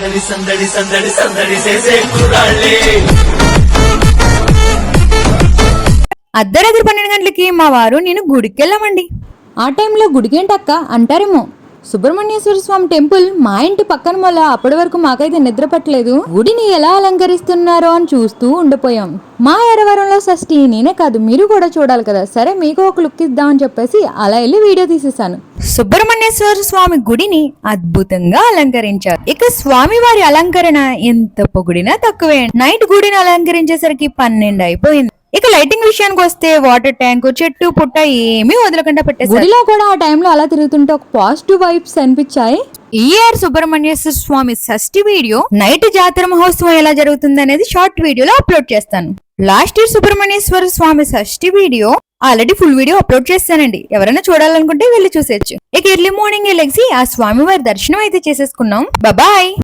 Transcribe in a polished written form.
సందడి సందడి సందడి సందడి చేసే కుర్రాళ్ళే. అర్ధరాత్రి 12 గంటలకి మా వారు నేను గుడికి వెళ్ళామండి. ఆ టైంలో గుడికేంటక్క అంటారేమో. సుబ్రహ్మణ్యేశ్వర స్వామి టెంపుల్ మా ఇంటి పక్కన వల్ల అప్పటి వరకు మాకైతే నిద్ర పట్టలేదు. గుడిని ఎలా అలంకరిస్తున్నారో అని చూస్తూ ఉండిపోయాం. మా ఎరవరంలో షష్ఠి నేనే కాదు మీరు కూడా చూడాలి కదా, సరే మీకు ఒక లుక్ ఇద్దామని చెప్పేసి అలా వెళ్ళి వీడియో తీసేసాను. సుబ్రహ్మణ్యేశ్వర స్వామి గుడిని అద్భుతంగా అలంకరించారు. ఇక స్వామి వారి అలంకరణ ఎంత పొగిడినా తక్కువే. నైట్ గుడిని అలంకరించేసరికి 12 అయిపోయింది. ఇక లైటింగ్ విషయానికి వస్తే వాటర్ ట్యాంక్, చెట్టు పుట్ట ఏమీ వదలకుండా పెట్టేశారు. గుడిలో కూడా ఆ టైంలో అలా తిరుగుతుంటే ఒక పాజిటివ్ వైబ్స్ అనిపించాయి. ఈ ఇయర్ సుబ్రహ్మణ్యేశ్వర స్వామి షష్ఠి వీడియో, నైట్ జాతర మహోత్సవం ఎలా జరుగుతుంది అనేది షార్ట్ వీడియోలో అప్లోడ్ చేస్తాను. లాస్ట్ ఇయర్ సుబ్రహ్మణ్యేశ్వర స్వామి షష్ఠి video already full video upload చేస్తానండి. ఎవరైనా చూడాలనుకుంటే వెళ్ళి చూసేయచ్చు. ఇక ఎర్లీ మార్నింగ్ లెగ్సి ఆ స్వామి వారి దర్శనం అయితే చేసేసుకున్నాం. బాయ్.